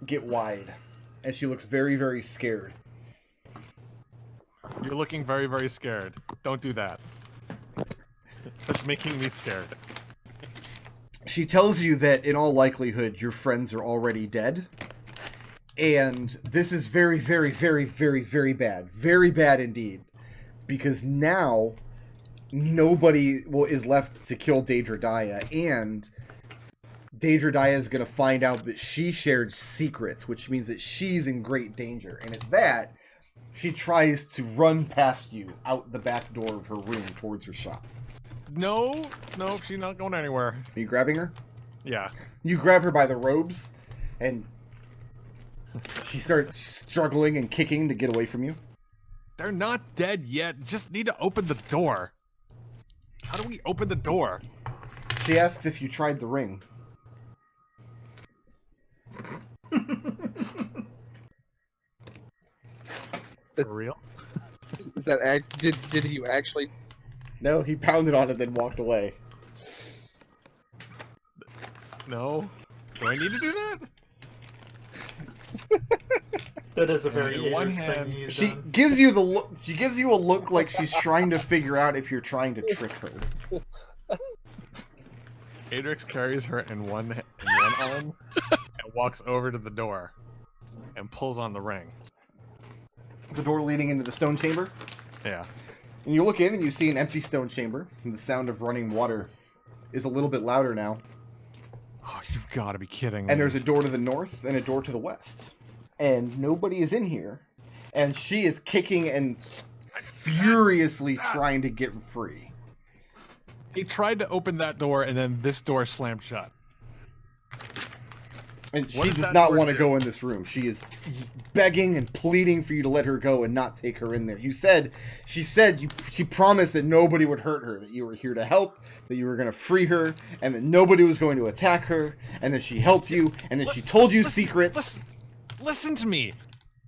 get wide, and she looks very, very scared. You're looking very, very scared. Don't do that. That's making me scared. She tells you that in all likelihood your friends are already dead. And this is very, very, very, very, very bad. Very bad indeed. Because now nobody is left to kill Daedra Daya, and Daedra Daya is going to find out that she shared secrets, which means that she's in great danger. And at that, she tries to run past you out the back door of her room towards her shop. No, she's not going anywhere. Are you grabbing her? Yeah. You grab her by the robes, and she starts struggling and kicking to get away from you. They're not dead yet. Just need to open the door. How do we open the door? She asks if you tried the ring. For real? Is that did you actually? No, he pounded on it, then walked away. No. Do I need to do that? That is a very In one Adrex hand, thing you've She done. gives you the look. She gives you a look like she's trying to figure out if you're trying to trick her. Adrex carries her in one arm and walks over to the door and pulls on the ring. The door leading into the stone chamber. Yeah. And you look in and you see an empty stone chamber, and the sound of running water is a little bit louder now. Oh, you've got to be kidding me. And there's a door to the north and a door to the west. And nobody is in here. And she is kicking and furiously trying to get free. He tried to open that door, and then this door slammed shut. And What she does does that not door want to do? go in this room. She is begging and pleading for you to let her go and not take her in there. She promised that nobody would hurt her, that you were here to help, that you were going to free her, and that nobody was going to attack her, and that she helped you, and that she told you secrets. Listen to me.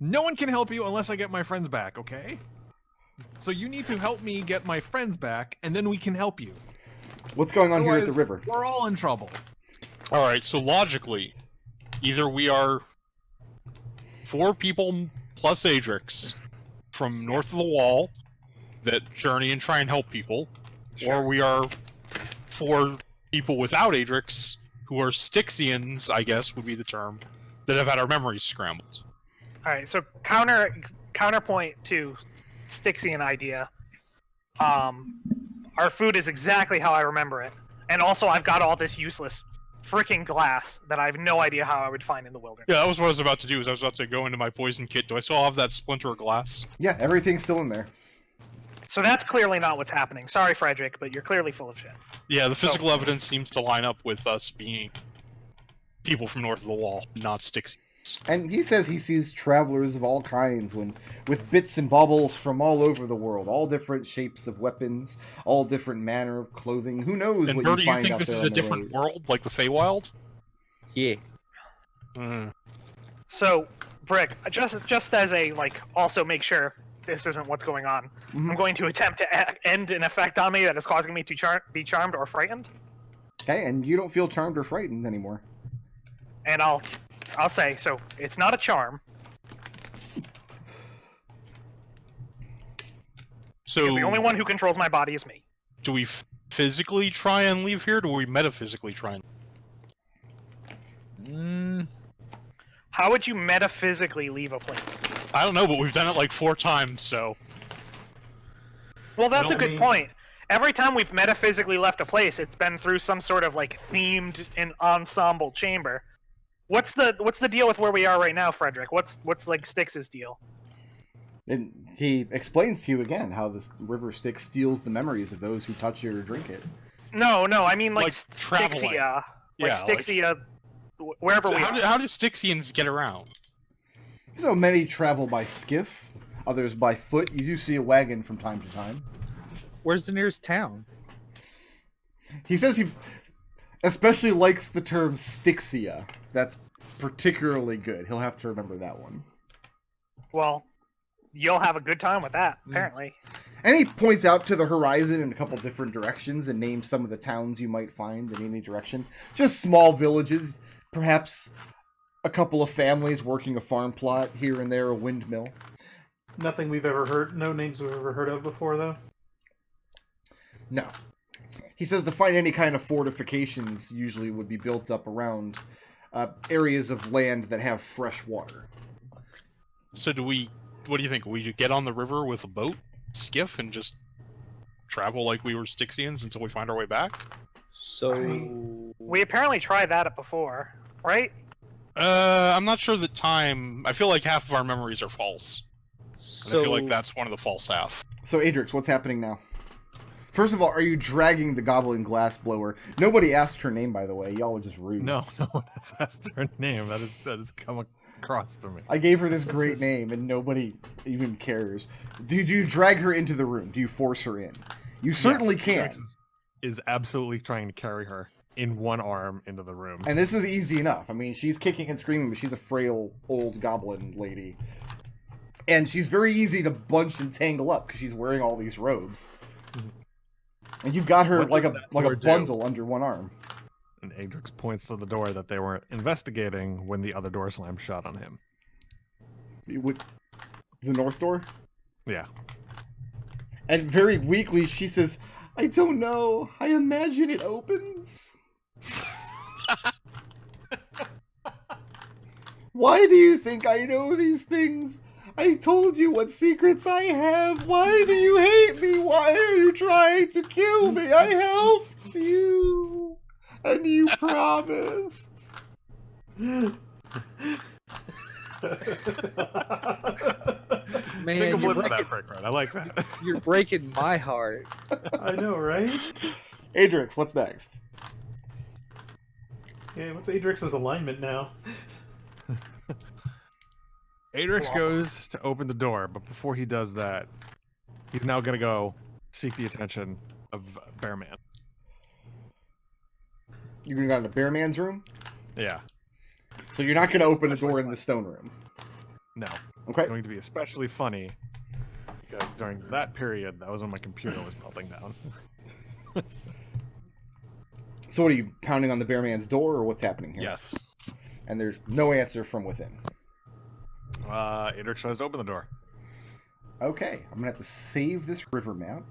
No one can help you unless I get my friends back, okay? So you need to help me get my friends back, and then we can help you. What's going on here at the Otherwise, river? We're all in trouble. All right, so logically, either we are 4 people plus Adrex from north of the wall that journey and try and help people, or we are 4 people without Adrex who are Styxians, I guess would be the term, that have had our memories scrambled. All right, so counterpoint to Styxian idea. Our food is exactly how I remember it, and also I've got all this useless freaking glass that I have no idea how I would find in the wilderness. Yeah, that was what I was about to do. I was about to go into my poison kit. Do I still have that splinter of glass? Yeah, everything's still in there. So that's clearly not what's happening. Sorry, Frederick, but you're clearly full of shit. Yeah, the physical evidence seems to line up with us being people from north of the wall, not Styxians. And he says he sees travelers of all kinds with bits and baubles from all over the world, all different shapes of weapons, all different manner of clothing. Who knows And what Birdie, you you find think out this there is on a the different road. world, like the Feywild? Yeah. So, Brick, just as a also make sure this isn't what's going on. I'm going to attempt to end an effect on me that is causing me to be charmed or frightened. Okay, and you don't feel charmed or frightened anymore. And I'll say, so it's not a charm. So, Because the only one who controls my body is me. do we physically try and leave here, or do we metaphysically try and... How would you metaphysically leave a place? I don't know, but we've done it like 4 times, so... Well, that's a don't good mean- point. Every time we've metaphysically left a place, it's been through some sort of themed and ensemble chamber. What's the deal with where we are right now, Frederick? What's Styx's deal? And he explains to you again how this river Styx steals the memories of those who touch it or drink it. No, I mean Like traveling. Styxia. Yeah, Styxia, wherever So we are. how do Styxians get around? So many travel by skiff, others by foot. You do see a wagon from time to time. Where's the nearest town? He says he especially likes the term Styxia. That's particularly good. He'll have to remember that one. Well, you'll have a good time with that, apparently. And he points out to the horizon in a couple different directions and names some of the towns you might find in any direction. Just small villages, perhaps a couple of families working a farm plot here and there, a windmill. Nothing we've ever heard. No names we've ever heard of before, though. No. He says to find any kind of fortifications usually would be built up around areas of land that have fresh water. So what do you think? We get on the river with a boat, skiff, and just travel like we were Styxians until we find our way back? So We apparently tried that before, right? I'm not sure the time. I feel like half of our memories are false. And I feel like that's one of the false half. So, Adrex, what's happening now? First of all, are you dragging the goblin glassblower? Nobody asked her name, by the way. Y'all are just rude. No one has asked her name. That has come across to me. I gave her this great name, and nobody even cares. Do you drag her into the room? Do you force her in? You certainly can. Adrex is absolutely trying to carry her in one arm into the room. And this is easy enough. I mean, she's kicking and screaming, but she's a frail, old goblin lady. And she's very easy to bunch and tangle up, because she's wearing all these robes. And you've got her What like does a that like a door do? bundle under one arm. And Adrex points to the door that they were investigating when the other door slammed shut on him. The north door? Yeah. And very weakly, she says, I don't know. I imagine it opens. Why do you think I know these things? I told you what secrets I have. Why do you hate me? Why are you trying to kill me? I helped you. And you promised. man, Take a you're blip for breaking, that, Frick Red. I like that. you're breaking my heart. I know, right? Adrex, what's next? Yeah, what's Adrex's alignment now? Adrex goes to open the door, but before he does that, he's now going to go seek the attention of Bearman. You're going to go to the bear man's room? Yeah. So you're not going to open a door in the stone room? No. Okay. It's going to be especially funny because during that period, that was when my computer was melting down. So what are you, pounding on the bear man's door, or what's happening here? Yes. And there's no answer from within. Adrex tries to open the door. Okay, I'm gonna have to save this river map.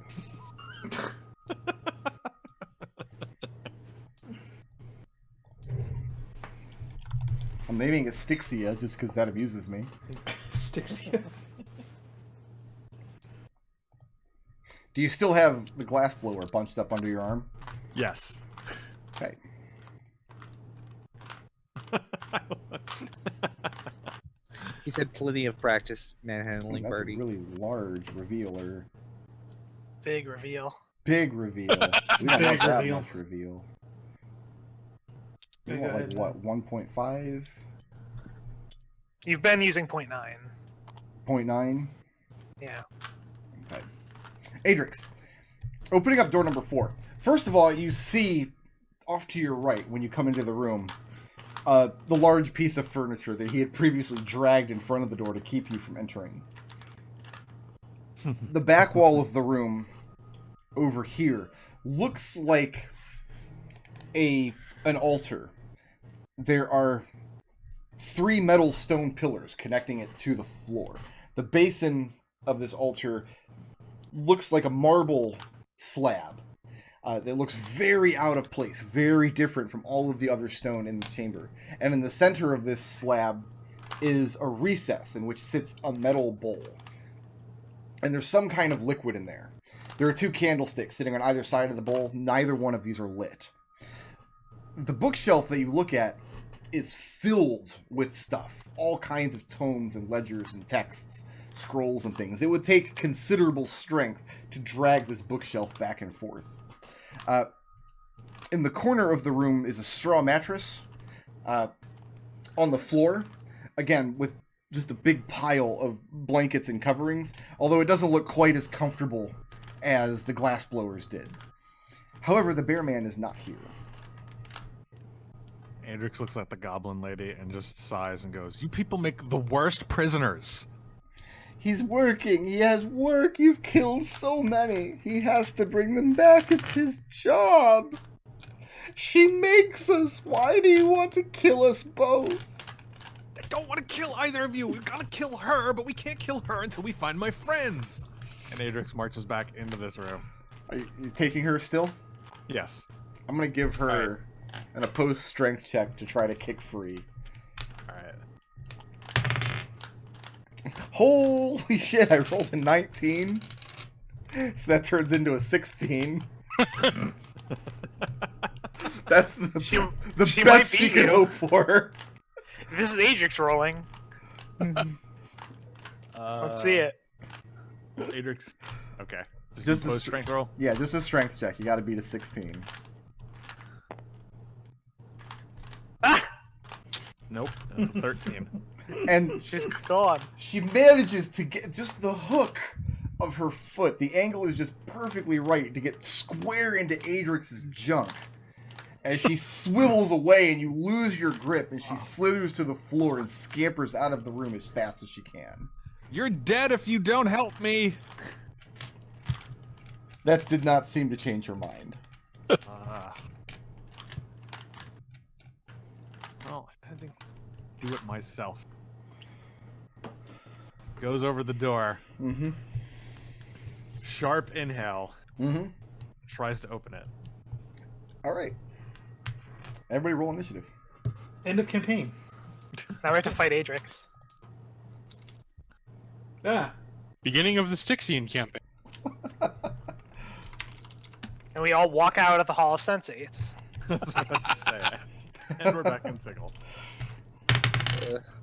I'm naming it Styxia just because that amuses me. Styxia. Do you still have the glass blower bunched up under your arm? Yes. Okay. He's had plenty of practice manhandling That's Birdie. a really large revealer. Big reveal. Big reveal. We don't Big want that reveal. much reveal. Yeah, You go want ahead. like what, 1.5? You've been using 0.9. 0.9? Yeah. Okay. Adrex, opening up door number 4. First of all, you see off to your right when you come into the room the large piece of furniture that he had previously dragged in front of the door to keep you from entering. The back wall of the room over here looks like an altar. There are 3 metal stone pillars connecting it to the floor. The basin of this altar looks like a marble slab that looks very out of place, very different from all of the other stone in the chamber. And in the center of this slab is a recess in which sits a metal bowl. And there's some kind of liquid in there. There are 2 candlesticks sitting on either side of the bowl. Neither one of these are lit. The bookshelf that you look at is filled with stuff. All kinds of tomes and ledgers and texts, scrolls and things. It would take considerable strength to drag this bookshelf back and forth. In the corner of the room is a straw mattress on the floor, again, with just a big pile of blankets and coverings, although it doesn't look quite as comfortable as the glass blowers did. However, the bear man is not here. Adrex looks at the goblin lady and just sighs and goes, "You people make the worst prisoners." He's working. He has work. You've killed so many. He has to bring them back. It's his job. She makes us. Why do you want to kill us both? don't want to kill either of you. We gotta kill her, but we can't kill her until we find my friends. And Adrex marches back into this room. Are you taking her still? Yes. I'm gonna give her an opposed strength check to try to kick free. All right. Holy shit! I rolled a 19, so that turns into a 16. That's the She best might she beat can you. hope for. This is Adrex rolling. Let's see it. Adrex. Okay. Just Just a opposed strength roll. Yeah, just a strength check. You got to beat a 16. Ah! Nope. That's a 13. And She's gone. she manages to get just the hook of her foot. The angle is just perfectly right to get square into Adrex's junk. As she swivels away and you lose your grip, and she slithers to the floor and scampers out of the room as fast as she can. You're dead if you don't help me. That did not seem to change her mind. Well, I think do it myself. Goes over the door. Mm-hmm. Sharp inhale. Mm-hmm. Tries to open it. All right. Everybody roll initiative. End of campaign. Now we have to fight Adrex. Ah. Beginning of the Styxian campaign. And we all walk out of the Hall of Sensates. That's what I have to say. And we're back in Sigil.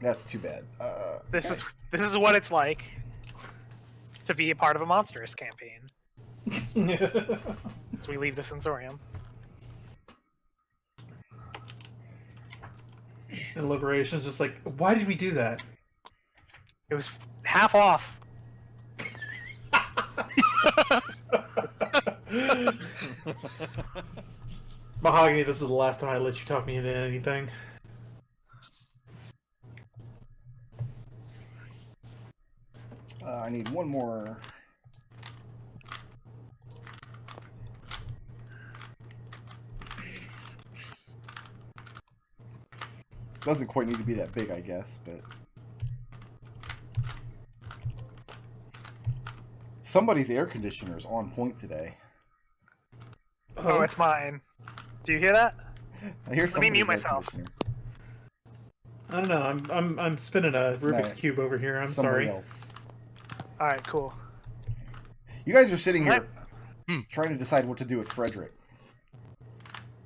That's too bad. This is what it's like to be a part of a monstrous campaign. So we leave the Sensorium. And Liberation's just like, why did we do that? It was half off. Mahogany, this is the last time I let you talk me into anything. I need one more. Doesn't quite need to be that big, I guess, but... Somebody's air conditioner is on point today. Oh, it's mine. Do you hear that? I hear Let me mute somebody's air myself. conditioner. I don't know. I'm spinning a Rubik's No, cube over here. I'm Somebody sorry. else. All right, cool. You guys are sitting here What? trying to decide what to do with Frederick.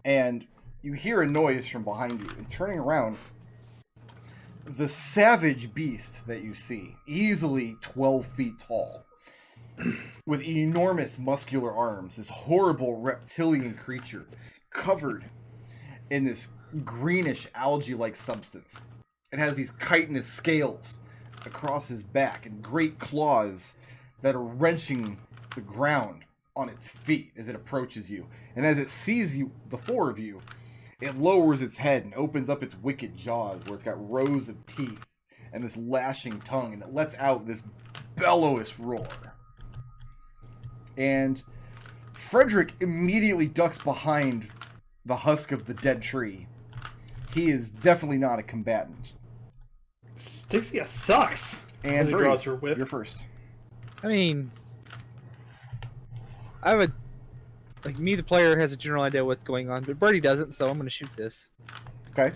And you hear a noise from behind you, and turning around, the savage beast that you see, easily 12 feet tall, with enormous muscular arms, this horrible reptilian creature covered in this greenish algae-like substance. It has these chitinous scales across his back and great claws that are wrenching the ground on its feet as it approaches you. And as it sees you, the four of you, it lowers its head and opens up its wicked jaws where it's got rows of teeth and this lashing tongue, and it lets out this bellowous roar. And Frederick immediately ducks behind the husk of the dead tree. He is definitely not a combatant. Styxia sucks. And As he Birdie, draws her whip. you're first. I mean, I have a like me, the player, has a general idea what's going on, but Birdie doesn't, so I'm going to shoot this. Okay.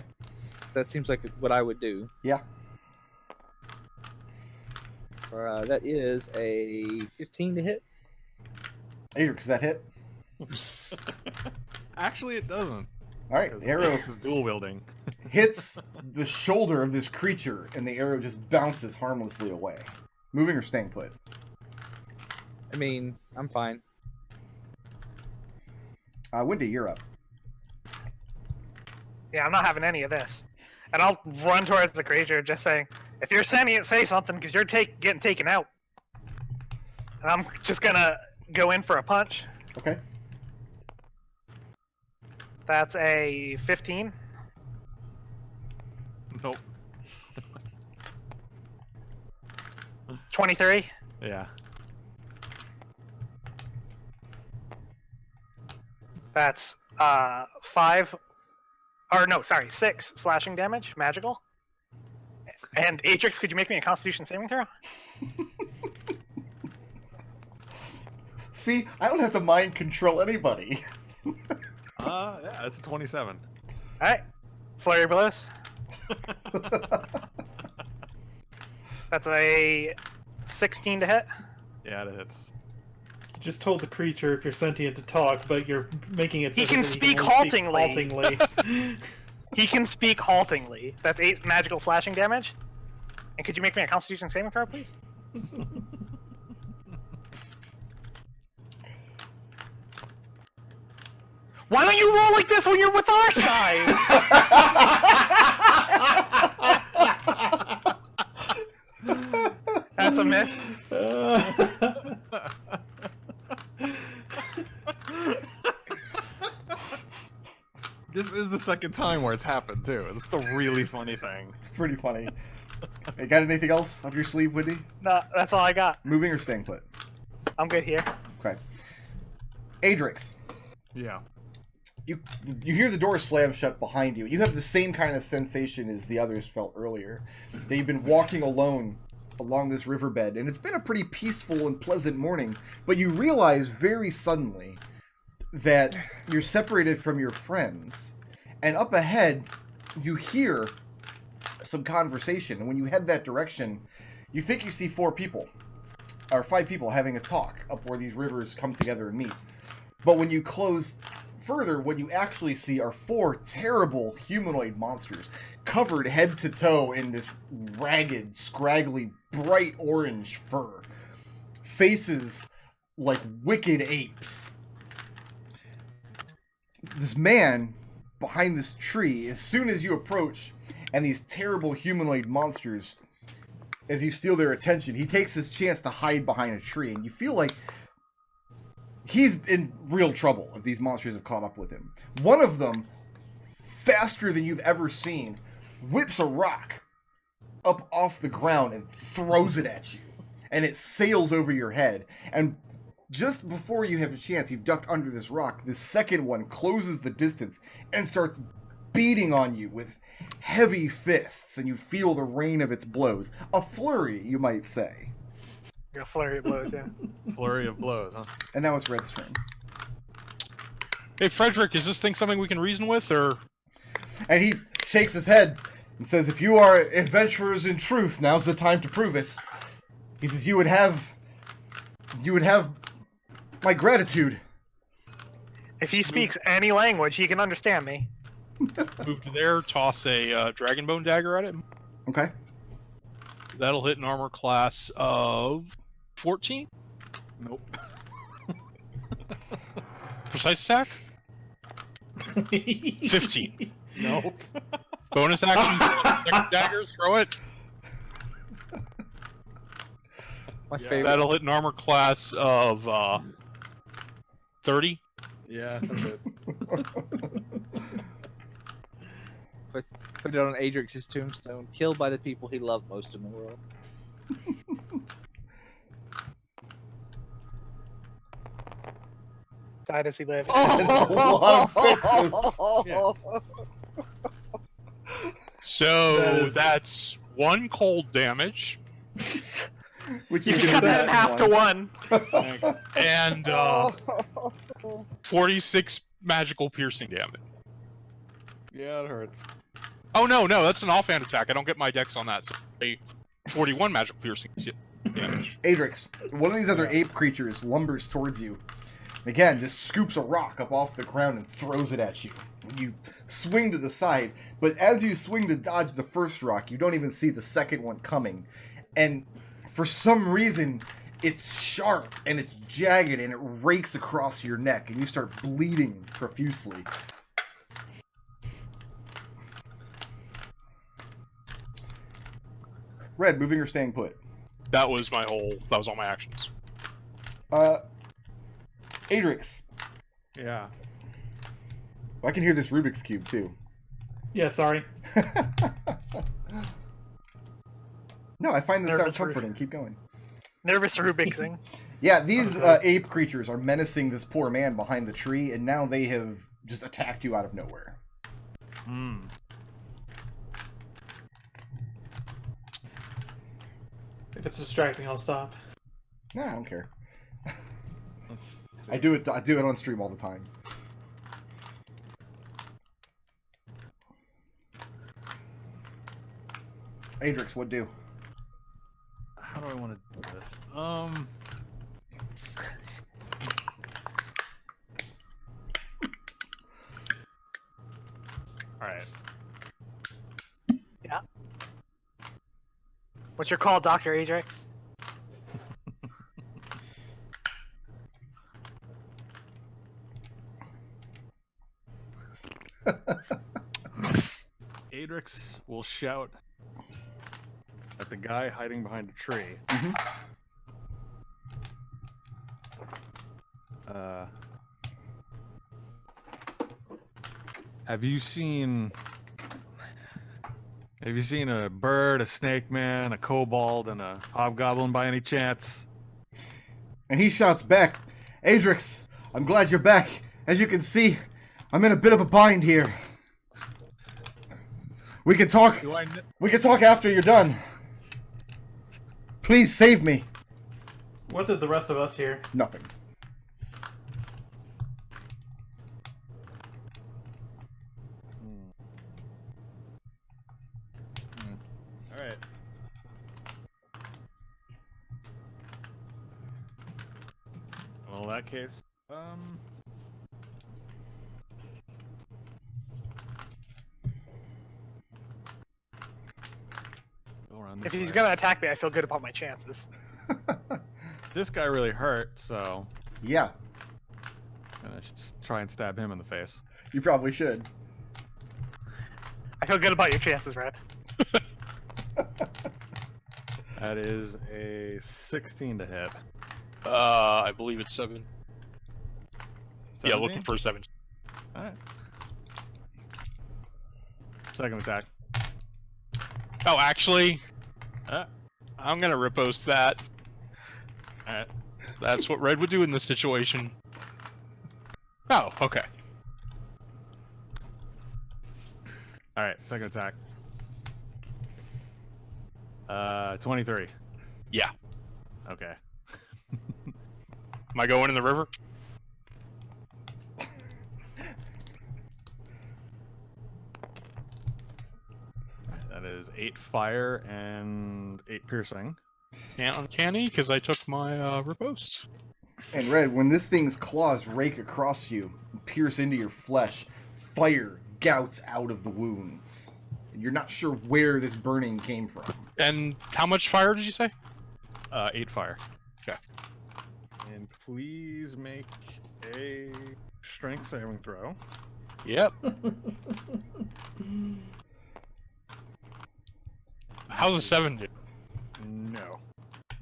So that seems like what I would do. Yeah. That is a 15 to hit. Adrex, does that hit? Actually, it doesn't. All right. The arrow is dual wielding. hits the shoulder of this creature, and the arrow just bounces harmlessly away. Moving or staying put? I mean, I'm fine. Wendy, you're up. Yeah, I'm not having any of this. And I'll run towards the creature, just saying, "If you're sentient, say something, because you're getting taken out." And I'm just gonna go in for a punch. Okay. That's a 15. Nope. 23. Yeah. That's 6 slashing damage, magical. And Adrex, could you make me a Constitution saving throw? See, I don't have to mind control anybody. Yeah, that's a 27. All right, flurry of blows. That's a 16 to hit. Yeah, it hits. You just told the creature if you're sentient to talk, but you're making it so He can that speak only haltingly. haltingly. He can speak haltingly. That's 8 magical slashing damage. And could you make me a Constitution saving throw, please? Why don't you roll like this when you're with our side? That's a miss. This is the second time where it's happened too. That's the really funny thing. Pretty funny. Hey, got anything else up your sleeve, Whitney? No, that's all I got. Moving or staying put? I'm good here. Okay. Adrex, Yeah. you hear the door slam shut behind you. You have the same kind of sensation as the others felt earlier. That you've been walking alone along this riverbed, and it's been a pretty peaceful and pleasant morning, but you realize very suddenly that you're separated from your friends, and up ahead you hear some conversation, and when you head that direction, you think you see 5 people having a talk up where these rivers come together and meet. But when you close further, what you actually see are 4 terrible humanoid monsters covered head to toe in this ragged, scraggly, bright orange fur. Faces like wicked apes. This man behind this tree, as soon as you approach, and these terrible humanoid monsters, as you steal their attention, he takes his chance to hide behind a tree, and you feel like he's in real trouble if these monsters have caught up with him. One of them, faster than you've ever seen, whips a rock up off the ground and throws it at you, and it sails over your head, and just before you have a chance, you've ducked under this rock, the second one closes the distance and starts beating on you with heavy fists, and you feel the rain of its blows. A flurry, you might say. A flurry of blows, yeah. Flurry of blows, huh? And now it's Red's turn. Hey, Frederick, is this thing something we can reason with, or...? And he shakes his head and says, if you are adventurers in truth, now's the time to prove it. He says, you would have my gratitude. If he speaks any language, he can understand me. Move to there, toss a Dragonbone dagger at him. Okay. That'll hit an armor class of 14. Nope. Precise attack? 15. Nope. Bonus action, daggers, throw it. My Yeah. favorite. That'll hit an armor class of 30. Yeah, that's it. Put it on Adrex's tombstone. Killed by the people he loved most in the world. Died as he lived. A lot of sixes. Yes. So that's 1 cold damage Which You is can cut that in half to 1. Thanks. and 46 magical piercing damage. Yeah, it hurts. Oh no, that's an offhand attack. I don't get my dex on that. So a 41 magical piercing damage. Adrex, one of these other ape creatures lumbers towards you. Again, just scoops a rock up off the ground and throws it at you. You swing to the side, but as you swing to dodge the first rock, you don't even see the second one coming. And for some reason, it's sharp and it's jagged and it rakes across your neck, and you start bleeding profusely. Red, moving or staying put? That was all my actions. Adrex. Yeah. I can hear this Rubik's Cube, too. Yeah, sorry. No, I find this sound Nervous comforting. Keep going. Nervous Rubixing. Yeah, these ape creatures are menacing this poor man behind the tree, and now they have just attacked you out of nowhere. Hmm. it's distracting, I'll stop. Nah, I don't care. I do it on stream all the time. Adrex, what do? How do I want to do this? Alright. Yeah. What's your call, Dr. Adrex? Adrex will shout at the guy hiding behind a tree. Mm-hmm. Have you seen a bird, a snake man, a kobold, and a hobgoblin by any chance? And he shouts back, Adrex, I'm glad you're back. As you can see, I'm in a bit of a bind here. We can talk. We can talk after you're done. Please save me. What did the rest of us hear? Nothing. All right. Well, in that case, go around If this he's way. gonna attack me, I feel good about my chances. This guy really hurt, so Yeah, I should just try and stab him in the face. you probably should. I feel good about your chances, Red. That is a 16 to hit. I believe it's 7. Yeah, 17? looking for a 7. All right. Second attack. Oh, actually, I'm gonna riposte that. All right. That's what Red would do in this situation. Oh, okay. All right. Second attack. 23. Yeah. Okay. Am I going in the river? That is 8 fire and 8 piercing. Can't uncanny because I took my riposte. And Red, when this thing's claws rake across you and pierce into your flesh, fire gouts out of the wounds. And you're not sure where this burning came from. And how much fire did you say? 8 fire. Okay. And please make a strength saving throw. Yep. How's a 7 do? No.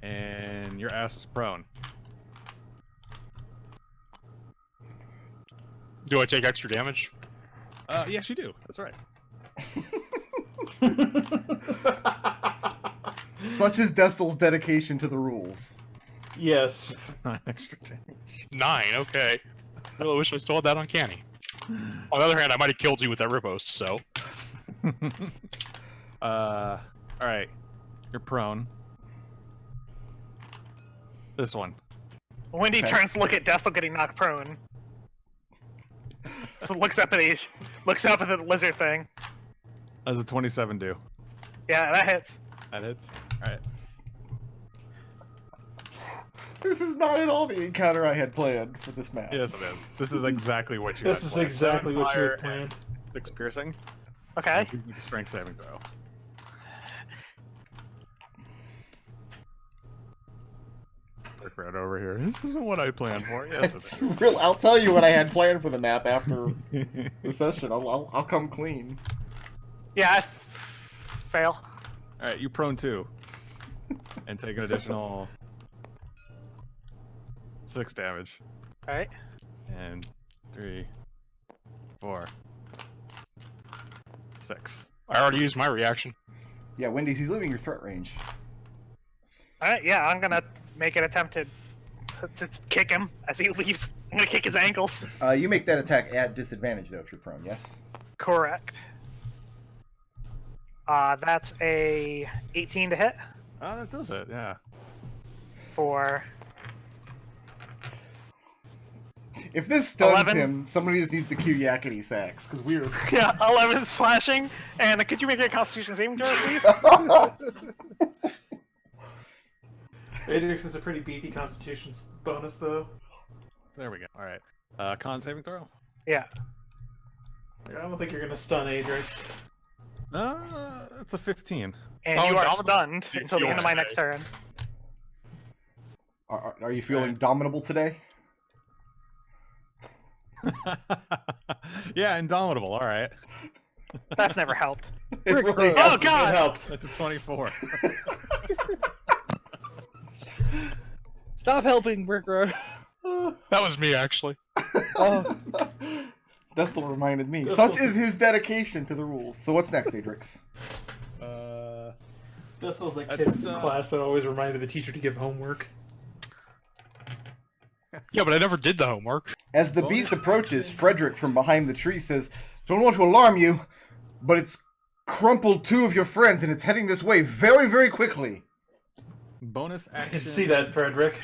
And your ass is prone. Do I take extra damage? Yes, you do. That's right. Such is Destil's dedication to the rules. Yes. 9 extra damage. 9, okay. Well, I wish I still had that uncanny. On the other hand, I might have killed you with that riposte, so. Alright. You're prone. This one. Wendy Okay. turns to look at Destil getting knocked prone. looks up at the lizard thing. Does a 27 do? Yeah, that hits. That hits? Alright. This is not at all the encounter I had planned for this map. Yes, it is. This is exactly what you This had is planned. exactly 7 what you fire had planned. and 6 piercing. Okay. And make a strength saving throw. Look right over here. This isn't what I planned for. Yes, It's it real. I'll tell you what I had planned for the map after the session. I'll come clean. Yeah, I fail. Alright, you prone too. And take an additional 6 damage. Alright. And 3, 4, 6. I already used my reaction. Yeah, Wendy's, he's leaving your threat range. Alright, yeah, I'm gonna make an attempt to kick him as he leaves. I'm gonna kick his ankles. You make that attack at disadvantage, though, if you're prone, yes? Correct. That's a 18 to hit. That does it, yeah. 4. If this stuns 11. him, somebody just needs to cue yakety sax, because we're... Yeah, 11 slashing. And could you make a Constitution saving throw, please? Adrex is a pretty beefy Constitution bonus, though. There we go. All right. Con saving throw? Yeah. I don't think you're gonna stun Adrex. It's a 15. And Oh, you are Dominic- stunned until the end of my Okay. next turn. Are you feeling dominable today? Yeah, indomitable. All right. That's never helped. It really Oh, hasn't. God! It helped. That's a 24. Stop helping, Brick Road. That was me, actually. Oh, Destil reminded me. Destil. Such is his dedication to the rules. So what's next, Adrex? This was like That's, kids' class that always reminded the teacher to give homework. Yeah, but I never did the homework. As the beast approaches, Frederick from behind the tree says, "Don't want to alarm you, but it's crumpled 2 of your friends and it's heading this way very, very quickly." Bonus I action. can see that, Frederick.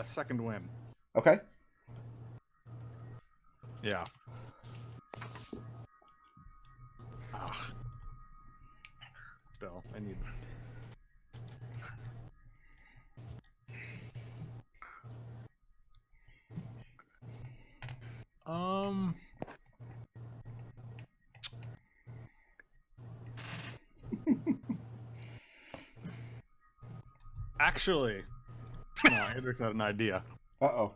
Second win. Okay. Yeah. Ah. Still, I need. Actually, no, Adrex had an idea. Uh-oh.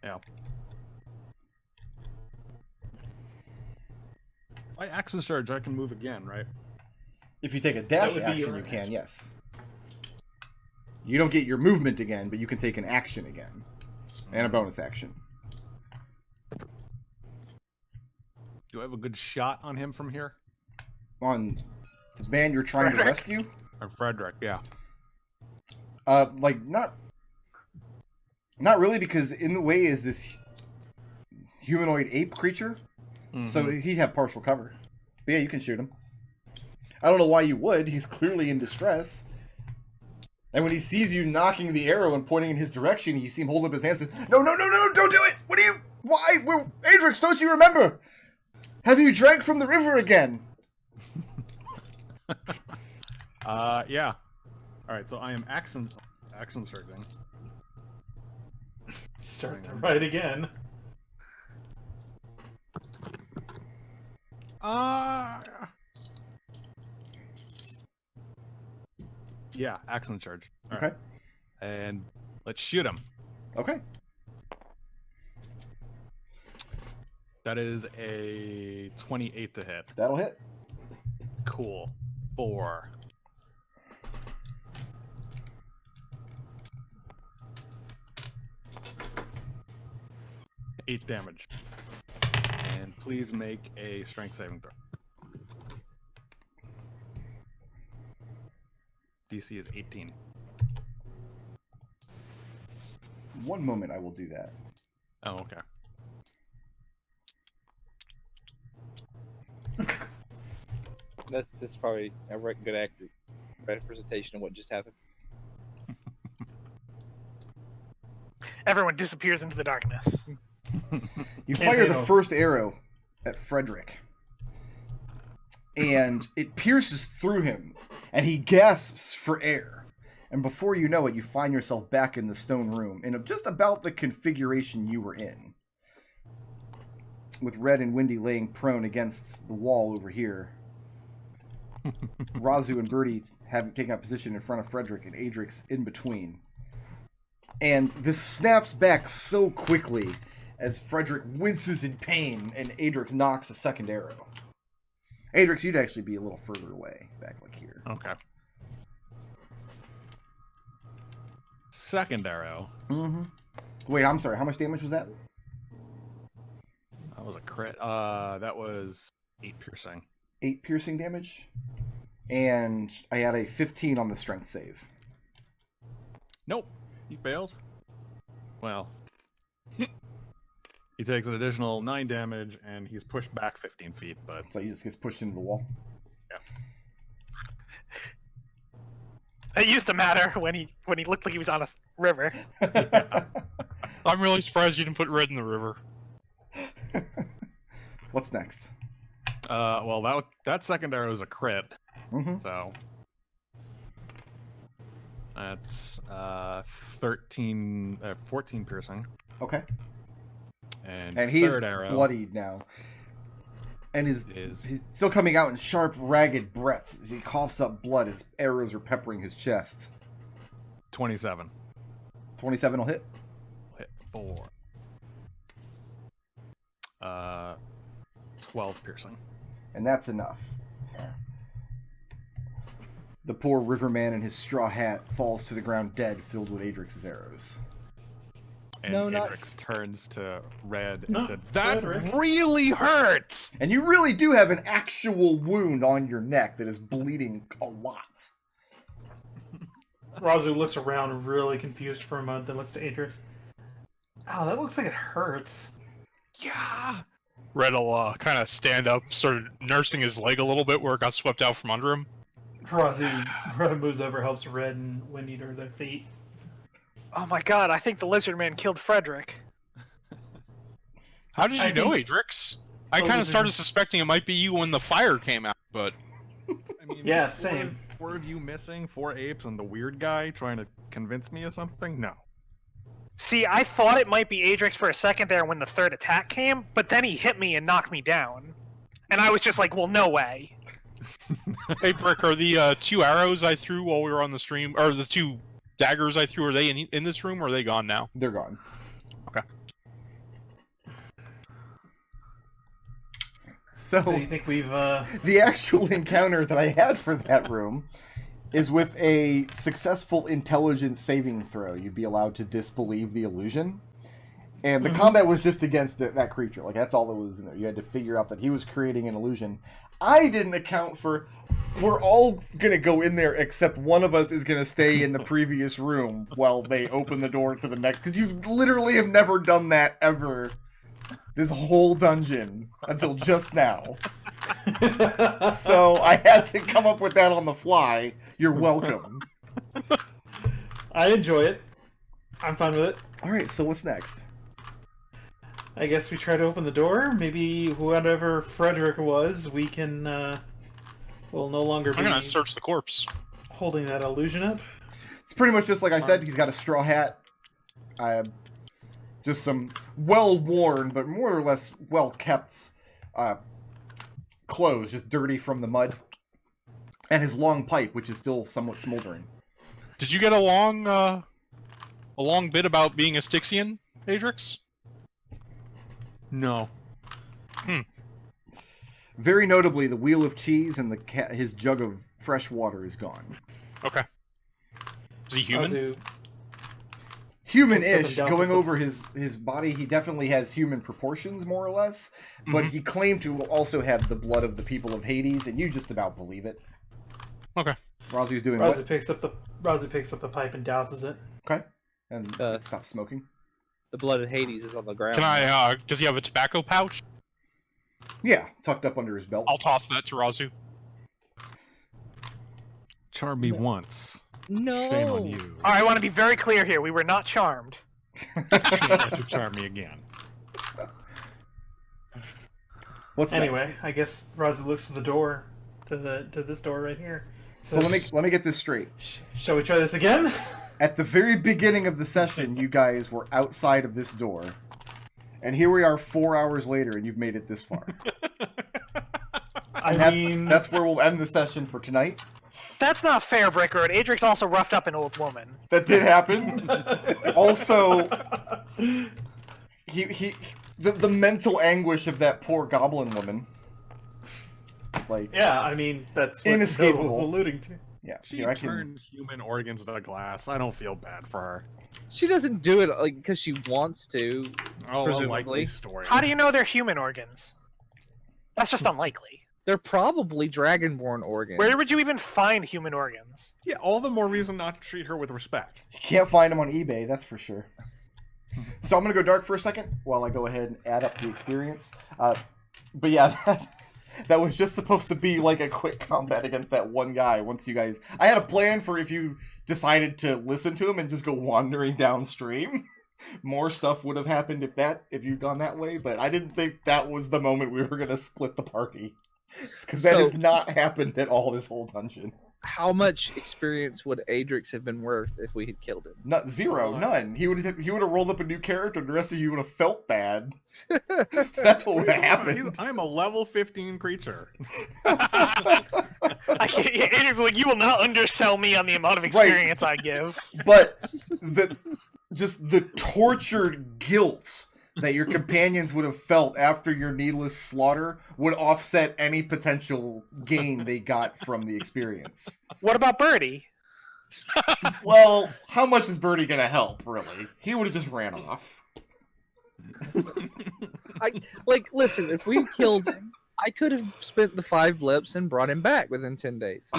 Yeah. If I action surge, I can move again, right? If you take a dash would be action, your you can, action. yes. You don't get your movement again, but you can take an action again. And a bonus action. Do I have a good shot on him from here? On the man you're trying to Frederick? rescue? Or Frederick, yeah. Like, not really, because in the way is this humanoid ape creature. So he'd have partial cover. But yeah, you can shoot him. I don't know why you would. He's clearly in distress. And when he sees you knocking the arrow and pointing in his direction, you see him hold up his hands and says, "No, no, no, no, don't do it! What are you... Why? Adrex, don't you remember? Have you drank from the river again?" Yeah. Alright, so I am action surging. Start the right again. Yeah, action surge. All Okay. right. And let's shoot him. Okay. That is a 28 to hit. That'll hit. Cool. 4. Eight damage. And please make a strength saving throw. DC is 18. One moment, I will do that. Oh, okay. that's just probably a good accurate representation of what just happened. Everyone disappears into the darkness. You Can't fire hit the him. first arrow at Frederick, and it pierces through him, and he gasps for air. And before you know it, you find yourself back in the stone room, in just about the configuration you were in, with Red and Windy laying prone against the wall over here. Raazu and Birdie have taken up position in front of Frederick, and Adrex in between. And this snaps back so quickly as Frederick winces in pain and Adrex knocks a second arrow. Adrex, you'd actually be a little further away, back like here. Okay. Second arrow. Mm-hmm. Wait, I'm sorry. How much damage was that? That was a crit. That was 8 piercing. 8 piercing damage. And I had a 15 on the strength save. Nope. He fails. Well, he takes an additional 9 damage, and he's pushed back 15 feet, but... So he just gets pushed into the wall. It used to matter when he looked like he was on a river. I'm really surprised you didn't put red in the river. What's next? Well, that second arrow is a crit, Mm-hmm. so that's 14 piercing, Okay. and He's third arrow bloodied now. And is he's still coming out in sharp, ragged breaths as he coughs up blood as arrows are peppering his chest. 27. 27 will hit. Hit 4. 12 piercing. And that's enough. The poor riverman in his straw hat falls to the ground dead, filled with Adrex's arrows. And No, not- Adrex turns to Red and No, said, "That Frederick." really hurts!" And you really do have an actual wound on your neck that is bleeding a lot. Raazu looks around really confused for a moment, then looks to Adrex. Oh, that looks like it hurts. Yeah! Red will kind of stand up, sort of nursing his leg a little bit where it got swept out from under him. Raazu moves over, helps Red and Windy to their feet. Oh my god, I think the lizard man killed Frederick. How did you I know, think- Adrex? I Oh, kind of listen. started suspecting it might be you when the fire came out, but I mean, Yeah, same. Four of you missing, 4 apes, and the weird guy trying to convince me of something? No. See, I thought it might be Adrex for a second there when the third attack came, but then he hit me and knocked me down. And I was just like, well, no way. hey, Brick, are the 2 arrows I threw while we were on the stream, or the 2 daggers I threw, are they in this room, or are they gone now? They're gone. Okay. So So you think we've, the actual encounter that I had for that room is with a successful intelligence saving throw. You'd be allowed to disbelieve the illusion. And the combat was just against that creature. Like, that's all that was in there. You had to figure out that he was creating an illusion. I didn't account for... We're all going to go in there except one of us is going to stay in the previous room while they open the door to the next... Because you literally have never done that ever. This whole dungeon. Until just now. So I had to come up with that on the fly. You're welcome. I enjoy it. I'm fine with it. Alright, so what's next? I guess we try to open the door. Maybe whoever Frederick was, we can, will no longer I'm be gonna search the corpse. holding that illusion up. It's pretty much just like I said. He's got a straw hat. Just some well-worn, but more or less well-kept clothes, just dirty from the mud. And his long pipe, which is still somewhat smoldering. Did you get a long bit about being a Styxian, Adrex? No. Very notably, the wheel of cheese and his jug of fresh water is gone. Okay. Is he human? Raazu, Human-ish. Something else Going is the- over his body, he definitely has human proportions, more or less. But Mhm. he claimed to also have the blood of the people of Hades, and you just about believe it. Okay. Raazu's doing Raazu what? picks up the pipe and douses it. Okay. And Uh, stops smoking. The blood of Hades is on the ground. Can I, does he have a tobacco pouch? Yeah, tucked up under his belt. I'll toss that to Raazu. Charm me once. No. Shame on you. I want to be very clear here. We were not charmed. Can't let you charm me again. What's Anyway, next? I guess Raazu looks to the door, to this door right here. So let me get this straight. Shall we try this again? At the very beginning of the session, you guys were outside of this door. And here we are 4 hours later, and you've made it this far. I And mean, that's where we'll end the session for tonight. That's not fair, Brickroad. Adrix also roughed up an old woman. That did happen. Also, the mental anguish of that poor goblin woman. Like, yeah, I mean that's what Inescapable. Nodal was alluding to. yeah, She here, I can. turned human organs into glass. I don't feel bad for her. She doesn't do it like because she wants to. Oh, a Presumably. likely story. How do you know they're human organs? That's just unlikely. They're probably Dragonborn organs. Where would you even find human organs? Yeah, all the more reason not to treat her with respect. You can't find them on eBay, that's for sure. So I'm gonna go dark for a second while I go ahead and add up the experience. But yeah, that was just supposed to be like a quick combat against that one guy. Once you guys, I had a plan for if you decided to listen to him and just go wandering downstream. More stuff would have happened if you'd gone that way, but I didn't think that was the moment we were gonna split the party, because that has not happened at all this whole dungeon. How much experience would Adrex have been worth if we had killed him? Not zero, none. He would have rolled up a new character, and the rest of you would have felt bad. That's what would have happened. I'm a level 15 creature. Adrian's like, you will not undersell me on the amount of experience I give. But the tortured guilt that your companions would have felt after your needless slaughter would offset any potential gain they got from the experience. What about Birdie? Well, how much is Birdie gonna help, really? He would have just ran off. Listen, if we killed him, I could have spent the 5 blips and brought him back within 10 days.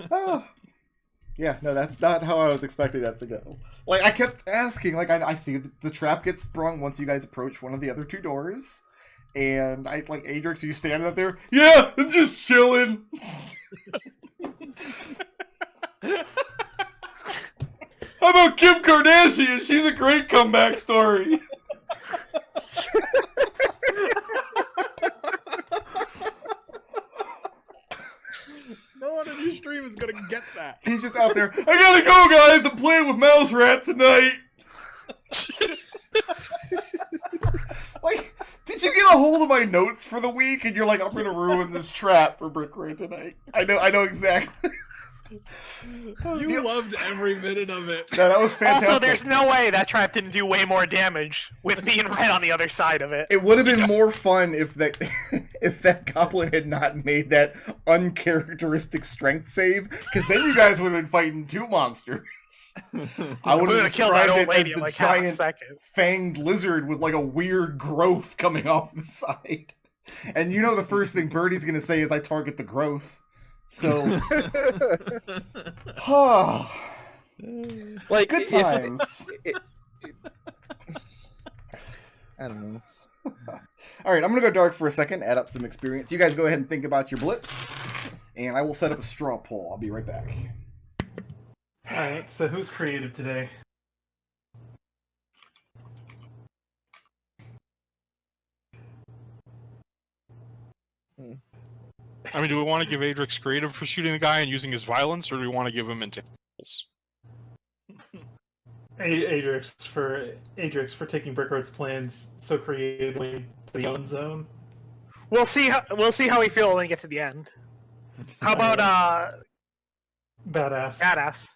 Oh. Yeah, no, that's not how I was expecting that to go. Like, I kept asking, like, I see the trap gets sprung once you guys approach one of the other 2 doors. And Adrex, are you standing up there? Yeah, I'm just chilling. How about Kim Kardashian? She's a great comeback story. No one in your stream is gonna get that. He's just out there. I gotta go, guys. I'm playing with Mouse Rat tonight. Like, did you get a hold of my notes for the week? And you're like, I'm gonna ruin this trap for Brick Ray tonight. I know exactly. You loved every minute of it. No, that was fantastic. Also, there's no way that trap didn't do way more damage with being right on the other side of it. It would have been more fun if that goblin had not made that uncharacteristic strength save, because then you guys would have been fighting 2 monsters. I would have described it as the giant fanged lizard with like a weird growth coming off the side. And you know the first thing Birdie's going to say is, I target the growth. So, Like, good times. I don't know. All right, I'm gonna go dark for a second, add up some experience. You guys go ahead and think about your blips, and I will set up a straw poll. I'll be right back. All right, so who's creative today? I mean, do we want to give Adrex creative for shooting the guy and using his violence, or do we want to give him intangibles? Adrex for taking Brickroad's plans so creatively to the own zone. We'll see how we feel when we get to the end. How about Badass. Badass?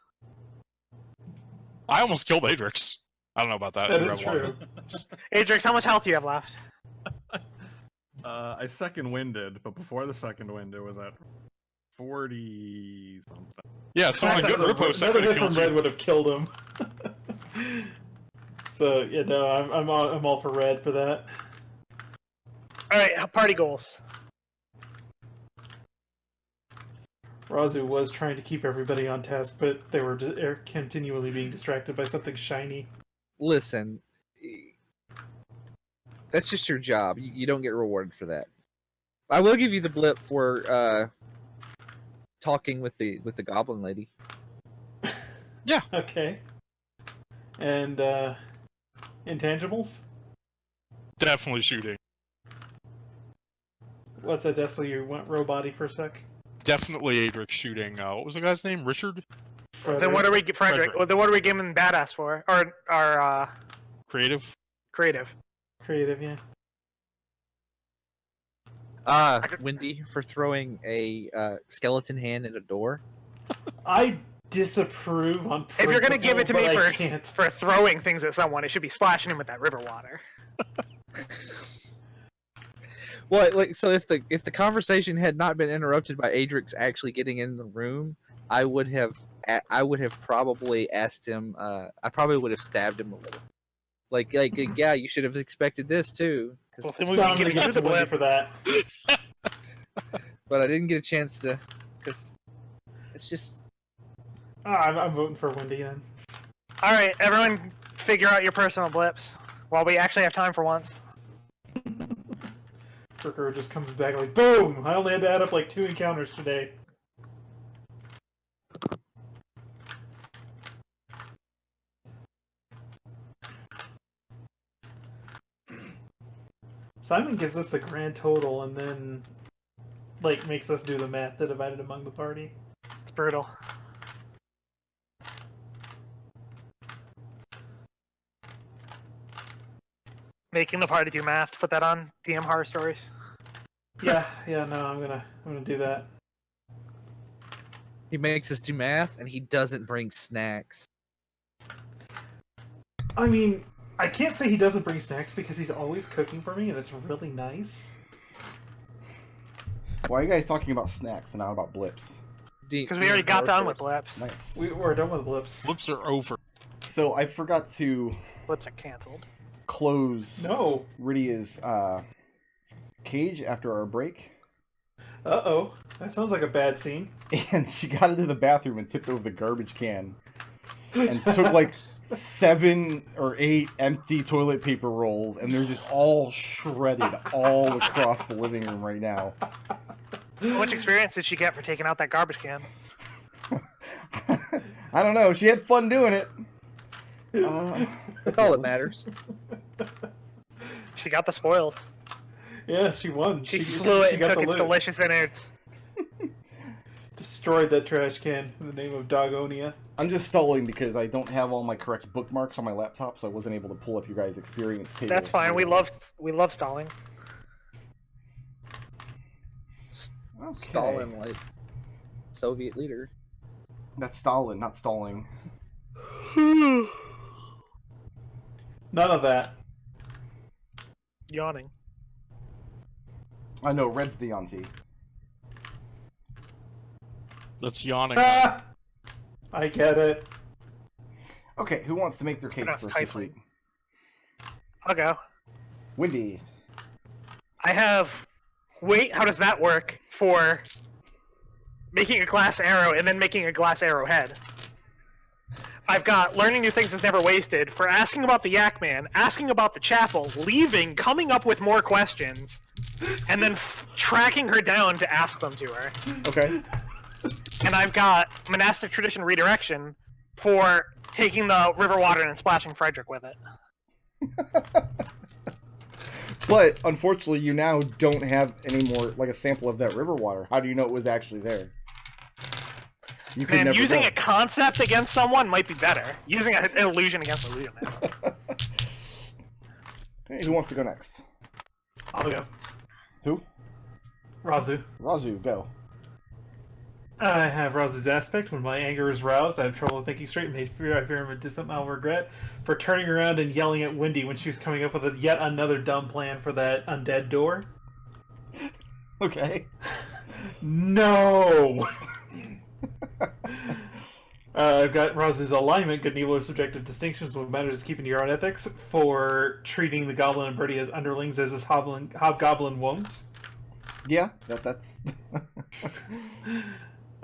I almost killed Adrex. I don't know about that. That is true. Adrex, how much health do you have left? I second winded, but before the second wind, it was at 40 something. Yeah, someone a good riposte. Another hit from Red would have killed him. So yeah, no, I'm all for Red for that. All right, party goals. Raazu was trying to keep everybody on task, but they were continually being distracted by something shiny. Listen, that's just your job. You don't get rewarded for that. I will give you the blip for talking with the goblin lady. Yeah. Okay. And intangibles? Definitely shooting. What's that, Destil? You went robot-y for a sec? Definitely Adrex shooting. What was the guy's name? Richard? Then what are we, Frederick? Well, then what are we giving Badass for? Or our Creative? creative? Creative, yeah. Wendy for throwing a skeleton hand at a door. I disapprove on principle, If you're gonna give it to me but I can't. for throwing things at someone, it should be splashing him with that river water. Well, like, so if the conversation had not been interrupted by Adrex actually getting in the room, I would have probably asked him. I probably would have stabbed him a little. Like, yeah, you should have expected this too. Well, I'm gonna give it to Wendy for that. But I didn't get a chance to, because it's just. I'm voting for Wendy then. All right, everyone, figure out your personal blips while we actually have time for once. Aarakocra just comes back like, boom! I only had to add up like 2 encounters today. Simon gives us the grand total and then, like, makes us do the math to divide it among the party. It's brutal. Making the party do math. Put that on DM Horror Stories. Yeah, no, I'm gonna do that. He makes us do math, and he doesn't bring snacks. I mean, I can't say he doesn't bring snacks because he's always cooking for me, and it's really nice. Why are you guys talking about snacks and not about blips? Because we already got done with blips. Nice. We're done with blips. Blips are over. So I forgot to Blips are canceled. close No. Rydia's cage after our break. Uh-oh. That sounds like a bad scene. And she got into the bathroom and tipped over the garbage can and took like 7 or 8 empty toilet paper rolls, and they're just all shredded all across the living room right now. How much experience did she get for taking out that garbage can? I don't know. She had fun doing it. That's all that matters. She got the spoils. Yeah, she won. She slew it and got took the its loot. delicious innards. Destroyed that trash can in the name of Dogonia. I'm just stalling because I don't have all my correct bookmarks on my laptop, so I wasn't able to pull up your guys' experience table. That's fine. We love stalling. Okay. Stalin, like Soviet leader. That's Stalin, not stalling. None of that. Yawning. I know, Red's the Yuan-ti. That's yawning. Ah! I get it. Okay, who wants to make their case Pronounce first this tightly. week? I'll go. Windy. I have. Wait, how does that work for making a glass arrow and then making a glass arrowhead? I've got learning new things is never wasted for asking about the Yak Man, asking about the chapel, leaving, coming up with more questions, and then tracking her down to ask them to her. Okay. And I've got monastic tradition redirection for taking the river water and splashing Frederick with it. But, unfortunately, you now don't have any more, like, a sample of that river water. How do you know it was actually there? You could Man, never using know. a concept against someone might be better. Using an illusion against an illusion. Hey, who wants to go next? I'll go. Who? Raazu. Raazu, go. I have Raazu's aspect. When my anger is roused, I have trouble thinking straight and I fear him into something I'll regret for turning around and yelling at Wendy when she was coming up with yet another dumb plan for that undead door. Okay. No! I've got Raazu's alignment. Good and evil are subjective distinctions. What matters is keeping your own ethics for treating the goblin and Birdie as underlings as his hobgoblin won't. Yeah, that's...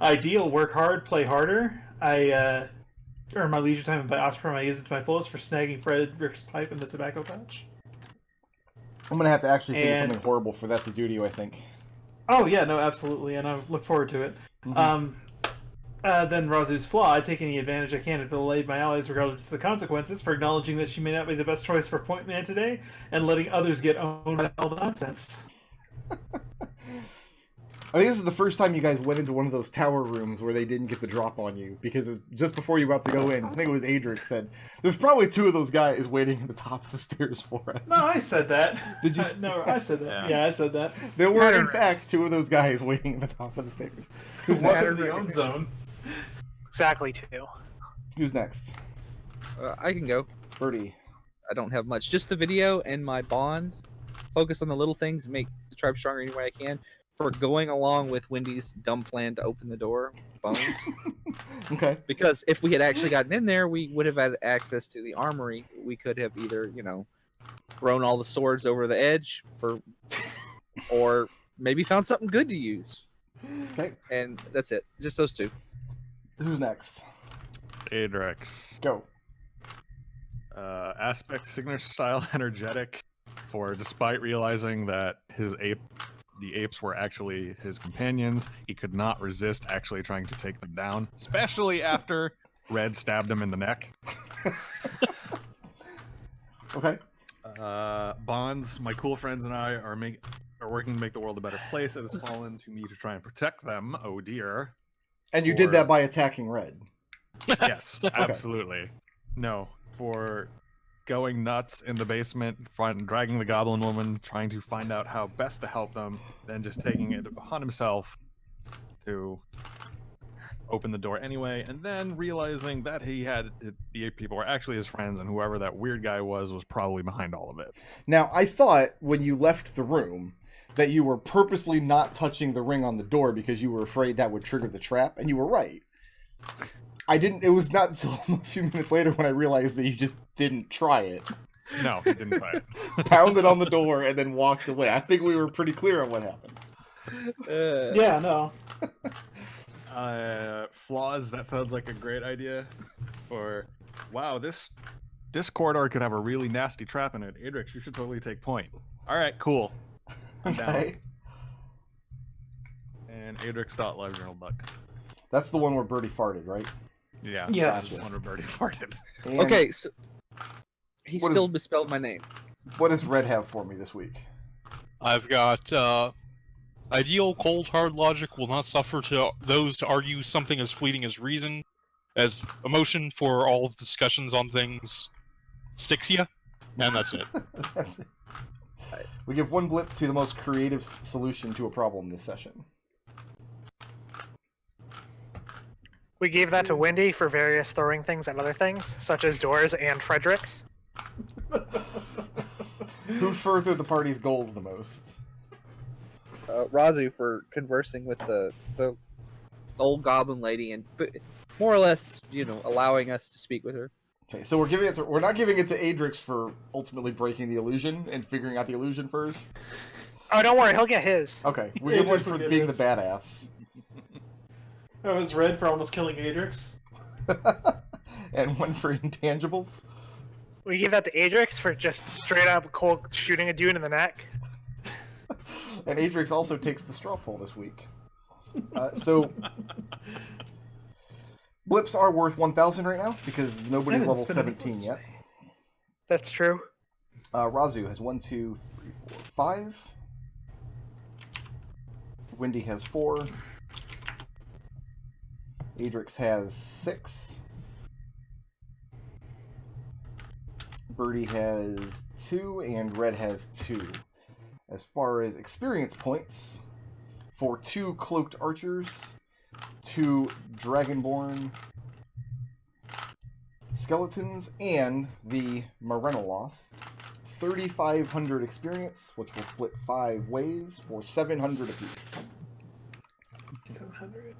Ideal, work hard, play harder. I earn my leisure time and by Osprey I use it to my fullest for snagging Frederick's pipe in the tobacco pouch. I'm gonna have to actually think of And- something horrible for that to do to you, I think. Oh yeah, no, absolutely, and I look forward to it. Mhm. Then Raazu's flaw, I take any advantage I can to delay my allies regardless of the consequences for acknowledging that she may not be the best choice for point man today and letting others get owned by all the nonsense. I think this is the first time you guys went into one of those tower rooms where they didn't get the drop on you, because just before you were about to go in, I think it was Adrex said, there's probably 2 of those guys waiting at the top of the stairs for us. No, I said that. Did you? No, I said that. Yeah, I said that. There were, in fact, 2 of those guys waiting at the top of the stairs. Who's What next? is the own zone? Exactly, too. Who's next? I can go. Birdie. I don't have much. Just the video and my bond. Focus on the little things. Make the tribe stronger any way I can. For going along with Wendy's dumb plan to open the door. Bones. Okay. Because if we had actually gotten in there, we would have had access to the armory. We could have either, thrown all the swords over the edge or maybe found something good to use. Okay. And that's it. Just those 2. Who's next? Adrex. Go. Aspect, signature style, energetic. For despite realizing that the apes were actually his companions, he could not resist actually trying to take them down, especially after Red stabbed him in the neck. Okay. Bonds, my cool friends and I are working to make the world a better place. It has fallen to me to try and protect them. Oh dear. And you did that by attacking Red. Yes, absolutely. No, for going nuts in the basement, dragging the goblin woman, trying to find out how best to help them, then just taking it upon himself to open the door anyway, and then realizing that the ape people were actually his friends, and whoever that weird guy was probably behind all of it. Now, I thought when you left the room that you were purposely not touching the ring on the door because you were afraid that would trigger the trap, and you were right. It was not until a few minutes later when I realized that you just didn't try it. No, he didn't try it. Pounded on the door and then walked away. I think we were pretty clear on what happened. Yeah, no. Flaws, that sounds like a great idea. Or, wow, this corridor could have a really nasty trap in it. Adrex, you should totally take point. Alright, cool. I'm Okay. down. And Adrex.live journal duck. That's the one where Birdie farted, right? Yeah. Yes. That's the one where Birdie farted. And Okay, so he What still is- misspelled my name. what does Red have for me this week? I've got ideal cold hard logic will not suffer to those to argue something as fleeting as reason, as emotion for all of the discussions on things. Styxia, and that's it. That's it. We give one blip to the most creative solution to a problem this session. We gave that to Wendy for various throwing things at other things, such as doors and Fredericks. Who furthered the party's goals the most? Raazu for conversing with the old goblin lady and more or less, allowing us to speak with her. Okay, so we're not giving it to Adrex for ultimately breaking the illusion and figuring out the illusion first. Oh, don't worry, he'll get his. Okay, we give one Adrex for will get being his. the badass. That was Red for almost killing Adrex. And one for intangibles. We gave that to Adrex for just straight up cold shooting a dude in the neck. And Adrex also takes the straw poll this week. So blips are worth 1,000 right now because nobody's level 17 yet. That's true. Raazu has 1, 2, 3, 4, 5. Wendy has 4. Adrex has 6. Birdie has 2, and Red has 2. As far as experience points, for 2 cloaked archers, 2 dragonborn skeletons, and the Morenoloth, 3,500 experience, which will split 5 ways for 700 apiece. 700.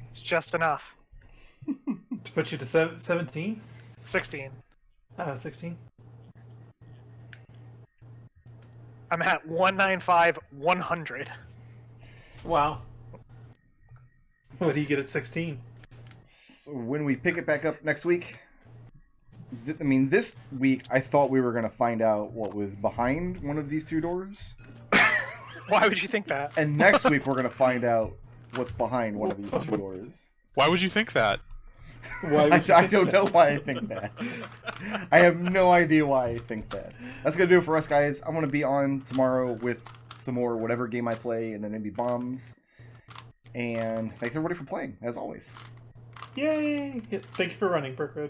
It's just enough. To put you to 17? 16. 16? I'm at 195, 100. Wow. What do you get at 16? So when we pick it back up next week, this week I thought we were going to find out what was behind one of these 2 doors. Why would you think that? And next week we're going to find out what's behind one of these 2 doors. Why would you think that? Why would you I think don't that? know why I think that. I have no idea why I think that. That's going to do it for us, guys. I'm going to be on tomorrow with some more whatever game I play, and then maybe bombs. And thanks everybody for playing, as always. Yay! Thank you for running, Berkwood.